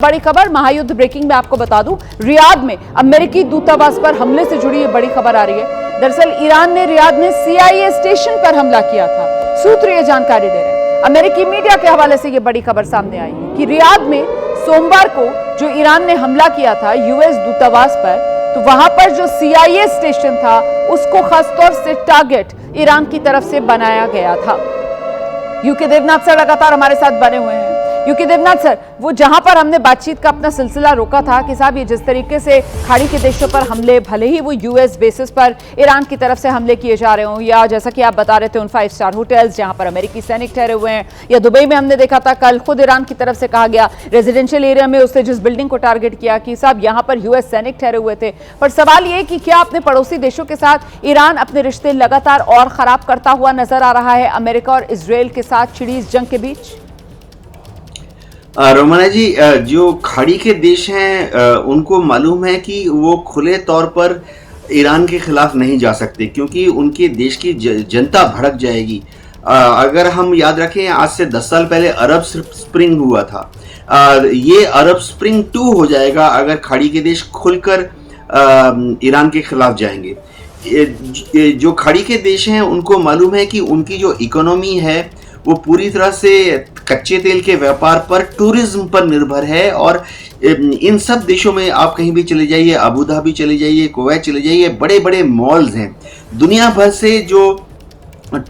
बड़ी खबर महायुद्ध ब्रेकिंग में आपको बता दूं, रियाद में अमेरिकी दूतावास पर हमले से जुड़ी ये बड़ी खबर आ रही है। दरअसल ईरान ने रियाद में CIA स्टेशन पर हमला किया था। सूत्र ये जानकारी दे रहे हैं। अमेरिकी मीडिया के हवाले से ये बड़ी खबर सामने आई है कि रियाद में सोमवार को जो ईरान ने हमला किया था US दूतावास पर, तो वहां पर जो CIA स्टेशन था उसको खासतौर से टारगेट ईरान की तरफ से बनाया गया था। यूके देवनाथ सर लगातार हमारे साथ बने हुए हैं। यूके देवनाथ सर, वो जहां पर हमने बातचीत का अपना सिलसिला रोका था कि साहब ये जिस तरीके से खाड़ी के देशों पर हमले, भले ही वो US बेसिस पर ईरान की तरफ से हमले किए जा रहे हों, या जैसा कि आप बता रहे थे उन 5 स्टार होटल्स जहां पर अमेरिकी सैनिक ठहरे हुए हैं, या दुबई में हमने देखा था कल खुद ईरान की तरफ से कहा गया रेजिडेंशियल एरिया में उसने जिस बिल्डिंग को टारगेट किया कि साहब यहां पर US सैनिक ठहरे हुए थे। पर सवाल ये कि क्या अपने पड़ोसी देशों के साथ ईरान अपने रिश्ते लगातार और खराब करता हुआ नजर आ रहा है अमेरिका और इजरायल के साथ छिड़ी इस जंग के बीच? रोमाना जी, जो खाड़ी के देश हैं उनको मालूम है कि वो खुले तौर पर ईरान के खिलाफ नहीं जा सकते, क्योंकि उनके देश की जनता भड़क जाएगी। अगर हम याद रखें, आज से 10 साल पहले अरब स्प्रिंग हुआ था। ये अरब स्प्रिंग 2 हो जाएगा अगर खाड़ी के देश खुलकर ईरान के खिलाफ जाएंगे। जो खाड़ी के देश हैं उनको मालूम है कि उनकी जो इकोनॉमी है वो पूरी तरह से कच्चे तेल के व्यापार पर, टूरिज्म पर निर्भर है। और इन सब देशों में आप कहीं भी चले जाइए, अबू धाबी चले जाइए, कुवैत चले जाइए, बड़े बड़े मॉल्स हैं। दुनिया भर से जो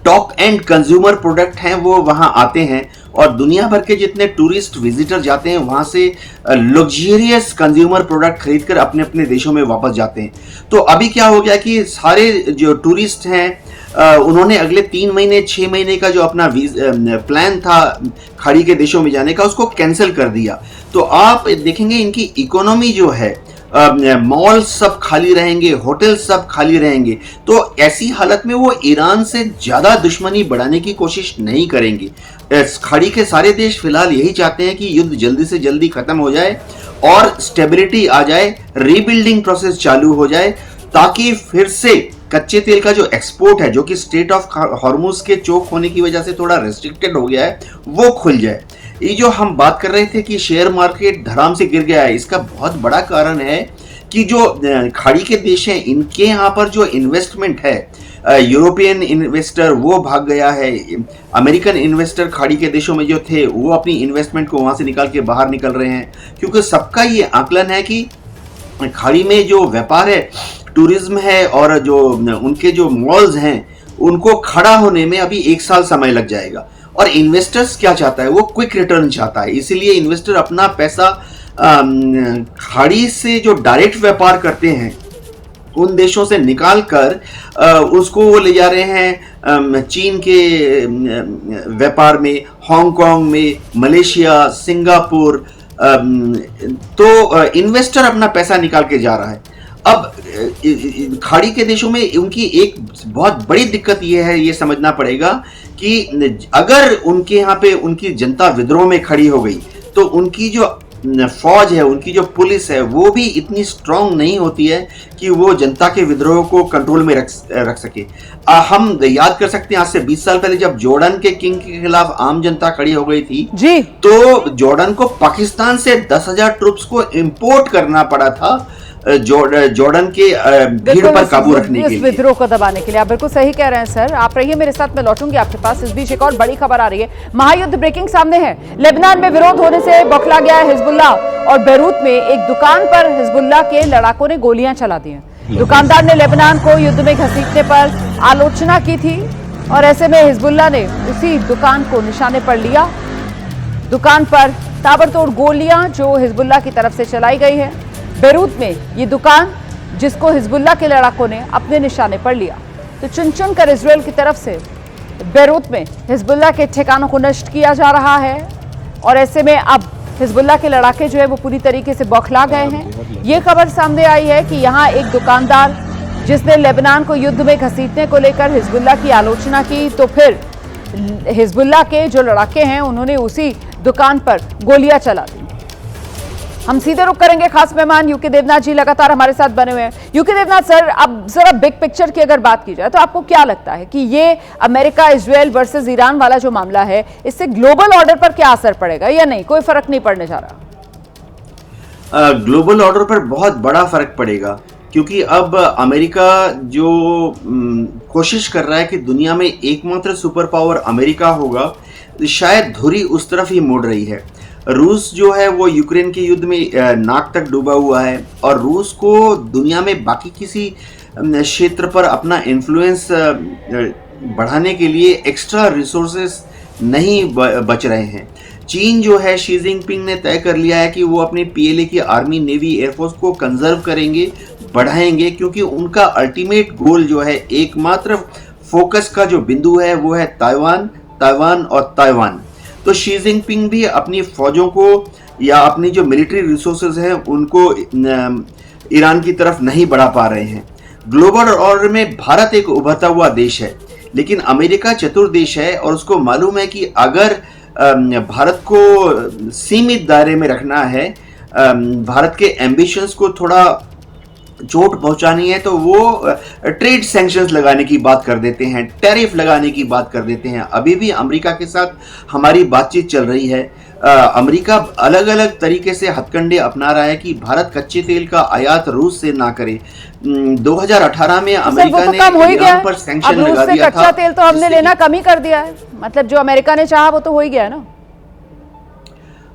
टॉप एंड कंज्यूमर प्रोडक्ट हैं वो वहाँ आते हैं, और दुनिया भर के जितने टूरिस्ट विजिटर जाते हैं वहाँ से लग्जरियस कंज्यूमर प्रोडक्ट खरीदकर अपने अपने देशों में वापस जाते हैं। तो अभी क्या हो गया कि सारे जो टूरिस्ट हैं उन्होंने अगले 3 महीने 6 महीने का जो अपना प्लान था खाड़ी के देशों में जाने का, उसको कैंसिल कर दिया। तो आप देखेंगे इनकी इकोनॉमी जो है, मॉल सब खाली रहेंगे, होटल सब खाली रहेंगे। तो ऐसी हालत में वो ईरान से ज़्यादा दुश्मनी बढ़ाने की कोशिश नहीं करेंगे। खाड़ी के सारे देश फिलहाल यही चाहते हैं कि युद्ध जल्दी से जल्दी खत्म हो जाए और स्टेबिलिटी आ जाए, रीबिल्डिंग प्रोसेस चालू हो जाए, ताकि फिर से कच्चे तेल का जो एक्सपोर्ट है, जो कि स्ट्रेट ऑफ हॉर्मुज के चोक होने की वजह से थोड़ा रेस्ट्रिक्टेड हो गया है, वो खुल जाए। ये जो हम बात कर रहे थे कि शेयर मार्केट धड़ाम से गिर गया है, इसका बहुत बड़ा कारण है कि जो खाड़ी के देश हैं इनके यहाँ पर जो इन्वेस्टमेंट है, यूरोपियन इन्वेस्टर वो भाग गया है। अमेरिकन इन्वेस्टर खाड़ी के देशों में जो थे वो अपनी इन्वेस्टमेंट को वहाँ से निकाल के बाहर निकल रहे हैं, क्योंकि सबका ये आकलन है कि खाड़ी में जो व्यापार है, टूरिज्म है, और जो उनके जो मॉल्स हैं उनको खड़ा होने में अभी 1 साल समय लग जाएगा। और इन्वेस्टर्स क्या चाहता है, वो क्विक रिटर्न चाहता है। इसीलिए इन्वेस्टर अपना पैसा खाड़ी से जो डायरेक्ट व्यापार करते हैं उन देशों से निकाल कर उसको वो ले जा रहे हैं चीन के व्यापार में, हांगकांग में, मलेशिया, सिंगापुर। तो इन्वेस्टर अपना पैसा निकाल के जा रहा है। अब खाड़ी के देशों में उनकी एक बहुत बड़ी दिक्कत ये है, ये समझना पड़ेगा कि अगर उनके यहाँ पे उनकी जनता विद्रोह में खड़ी हो गई तो उनकी जो फौज है, उनकी जो पुलिस है, वो भी इतनी स्ट्रांग नहीं होती है कि वो जनता के विद्रोह को कंट्रोल में रख सके। हम याद कर सकते हैं आज से 20 साल पहले जब जॉर्डन के किंग के खिलाफ आम जनता खड़ी हो गई थी जी, तो जॉर्डन को पाकिस्तान से 10,000 ट्रूप्स को इंपोर्ट करना पड़ा था जॉर्डन के भीड़ पर काबू रखने के लिए, विद्रोह को दबाने के लिए। आप बिल्कुल सही कह रहे हैं सर। आप रहिए मेरे साथ, मैं लौटूंगी आपके पास। इस बीच एक और बड़ी खबर आ रही है, महायुद्ध ब्रेकिंग सामने है। लेबनान में विरोध होने से बौखला गया है हिजबुल्लाह, और बेरूत में एक दुकान पर हिजबुल्लाह के लड़ाकों ने गोलियां चला दी हैं। दुकानदार ने लेबनान को युद्ध में घसीटने पर आलोचना की थी, और ऐसे में हिजबुल्लाह ने उसी दुकान को निशाने पर लिया। दुकान पर ताबड़तोड़ गोलियां जो हिजबुल्लाह की तरफ से चलाई गई है। बेरूत में ये दुकान जिसको हिजबुल्लाह के लड़ाकों ने अपने निशाने पर लिया, तो चुन चुन कर इजरायल की तरफ से बेरूत में हिजबुल्लाह के ठिकानों को नष्ट किया जा रहा है। और ऐसे में अब हिजबुल्लाह के लड़ाके जो है वो पूरी तरीके से बौखला गए हैं। ये खबर सामने आई है कि यहाँ एक दुकानदार जिसने लेबनान को युद्ध में घसीटने को लेकर हिजबुल्लाह की आलोचना की, तो फिर हिजबुल्लाह के जो लड़ाके हैं उन्होंने उसी दुकान पर गोलियां चला दी। हम सीधे रुक करेंगे, खास मेहमान यूके देवनाथ जी लगातार हमारे साथ बने हुए हैं। यूके देवनाथ सर, अब जरा बिग पिक्चर की अगर बात की जाए तो आपको क्या लगता है कि ये अमेरिका इजरायल वर्सेस ईरान वाला जो मामला है, इससे ग्लोबल ऑर्डर पर क्या असर पड़ेगा या नहीं, कोई फर्क नहीं पड़ने जा रहा? ग्लोबल ऑर्डर पर बहुत बड़ा फर्क पड़ेगा, क्योंकि अब अमेरिका जो कोशिश कर रहा है कि दुनिया में एकमात्र सुपर पावर अमेरिका होगा, शायद धुरी उस तरफ ही मुड़ रही है। रूस जो है वो यूक्रेन के युद्ध में नाक तक डूबा हुआ है, और रूस को दुनिया में बाकी किसी क्षेत्र पर अपना इन्फ्लुएंस बढ़ाने के लिए एक्स्ट्रा रिसोर्सेस नहीं बच रहे हैं। चीन जो है, शी जिनपिंग ने तय कर लिया है कि वो अपने पीएलए की आर्मी, नेवी, एयरफोर्स को कंजर्व करेंगे, बढ़ाएंगे, क्योंकि उनका अल्टीमेट गोल जो है, एकमात्र फोकस का जो बिंदु है वो है ताइवान, ताइवान और ताइवान। तो शी जिनपिंग भी अपनी फौजों को या अपनी जो मिलिट्री रिसोर्सेज हैं उनको ईरान की तरफ नहीं बढ़ा पा रहे हैं। ग्लोबल ऑर्डर में भारत एक उभरता हुआ देश है, लेकिन अमेरिका चतुर देश है और उसको मालूम है कि अगर भारत को सीमित दायरे में रखना है, भारत के एम्बिशंस को थोड़ा चोट पहुंचानी है, तो वो ट्रेड सैंक्शंस लगाने की बात कर देते हैं, टैरिफ लगाने की बात कर देते हैं। अभी भी अमेरिका के साथ हमारी बातचीत चल रही है। अमेरिका अलग अलग तरीके से हथकंडे अपना रहा है कि भारत कच्चे तेल का आयात रूस से ना करे। 2018 में अमेरिका ने ईरान पर सैंक्शन लगा दिया था। कच्चा तेल तो हमने लेना कम ही कर दिया है, मतलब जो अमेरिका ने चाहा वो तो हो ही गया ना।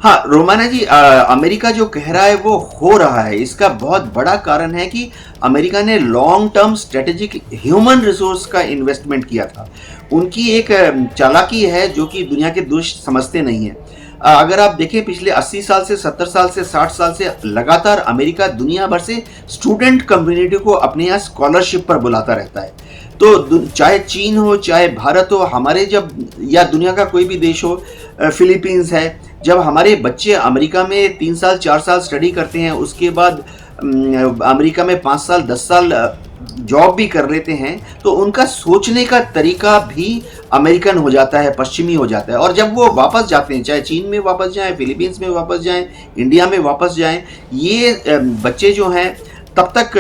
हाँ रोमाना जी, अमेरिका जो कह रहा है वो हो रहा है। इसका बहुत बड़ा कारण है कि अमेरिका ने long term strategic human resource का इन्वेस्टमेंट किया था। उनकी एक चालाकी है जो कि दुनिया के दोस्त समझते नहीं है। अगर आप देखें, पिछले 80 साल से 70 साल से 60 साल से लगातार अमेरिका दुनिया भर से स्टूडेंट कम्युनिटी को अपने यहाँ स्कॉलरशिप पर बुलाता रहता है। तो चाहे चीन हो, चाहे भारत हो, हमारे जब, या दुनिया का कोई भी देश हो, फिलीपींस है, जब हमारे बच्चे अमेरिका में 3 साल 4 साल स्टडी करते हैं, उसके बाद अमेरिका में 5 साल 10 साल जॉब भी कर लेते हैं, तो उनका सोचने का तरीका भी अमेरिकन हो जाता है, पश्चिमी हो जाता है। और जब वो वापस जाते हैं, चाहे चीन में वापस जाएं, फिलीपींस में वापस जाएं, इंडिया में वापस जाएं, ये बच्चे जो हैं तब तक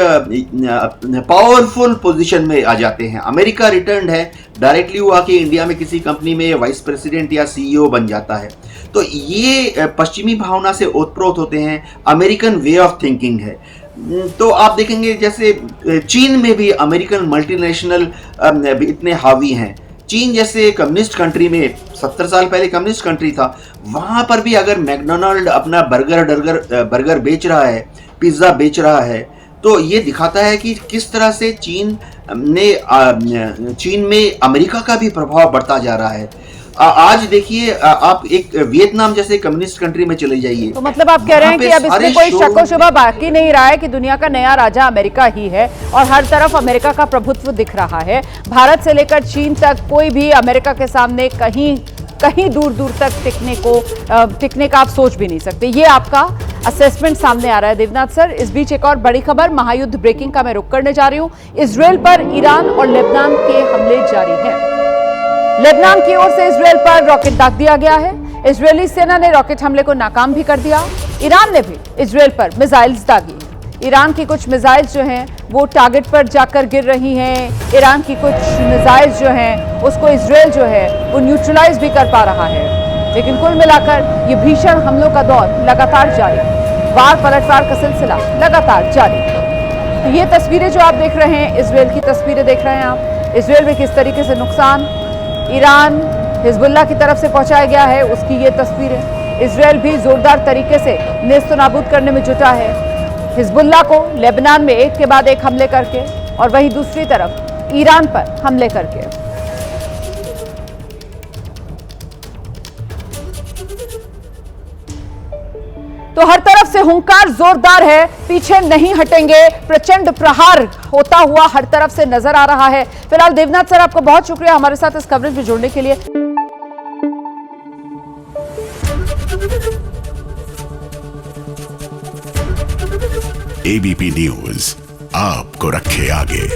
पावरफुल पोजीशन में आ जाते हैं। अमेरिका रिटर्न है, डायरेक्टली वो आके इंडिया में किसी कंपनी में वाइस प्रेसिडेंट या सीईओ बन जाता है। तो ये पश्चिमी भावना से ओतप्रोत होते हैं, अमेरिकन वे ऑफ थिंकिंग है। तो आप देखेंगे जैसे चीन में भी अमेरिकन मल्टीनेशनल इतने हावी हैं। चीन जैसे कम्युनिस्ट कंट्री में 70 साल पहले कम्युनिस्ट कंट्री था, वहां पर भी अगर मैकडोनाल्ड अपना बर्गर बेच रहा है, पिज्जा बेच रहा है, तो ये दिखाता है कि किस तरह से चीन में अमेरिका का भी प्रभाव बढ़ता जा रहा है। आज देखिए, आप एक वियतनाम जैसे कम्युनिस्ट कंट्री में चले जाइए, तो मतलब आप कह रहे हैं कि अब इसमें कोई शक व शुबा बाकी नहीं रहा है कि दुनिया का नया राजा अमेरिका ही है और हर तरफ अमेरिका का प्रभुत्व दिख रहा है। भारत से लेकर चीन तक कोई भी अमेरिका के सामने कहीं दूर दूर तक टिकने का आप सोच भी नहीं सकते। ये आपका असेसमेंट सामने आ रहा है देवनाथ सर। इस बीच एक और बड़ी खबर, महायुद्ध ब्रेकिंग का मैं रुख करने जा रही हूं। इजरायल पर ईरान और लेबनान के हमले जारी हैं। लेबनान की ओर से इजरायल पर रॉकेट दाग दिया गया है। इजरायली सेना ने रॉकेट हमले को नाकाम भी कर दिया। ईरान ने भी इजरायल पर मिसाइल्स दागी। ईरान की कुछ मिसाइल्स जो हैं वो टारगेट पर जाकर गिर रही हैं। ईरान की कुछ मिसाइल्स जो हैं उसको इजरायल जो है वो न्यूट्रलाइज भी कर पा रहा है। लेकिन कुल मिलाकर ये भीषण हमलों का दौर लगातार जारी, वार पलटवार का सिलसिला लगातार जारी। तो ये तस्वीरें जो आप देख रहे हैं, इजरायल की तस्वीरें देख रहे हैं आप। इजरायल में किस तरीके से नुकसान ईरान हिजबुल्लाह की तरफ से पहुंचाया गया है, उसकी ये तस्वीरें। इजरायल भी जोरदार तरीके से नेस्तनाबूद करने में जुटा है हिजबुल्लाह को, लेबनान में एक के बाद एक हमले करके, और वहीं दूसरी तरफ ईरान पर हमले करके। तो हर तरफ से हुंकार जोरदार है, पीछे नहीं हटेंगे, प्रचंड प्रहार होता हुआ हर तरफ से नजर आ रहा है। फिलहाल देवनाथ सर, आपको बहुत शुक्रिया हमारे साथ इस कवरेज में जुड़ने के लिए। एबीपी न्यूज आपको रखे आगे।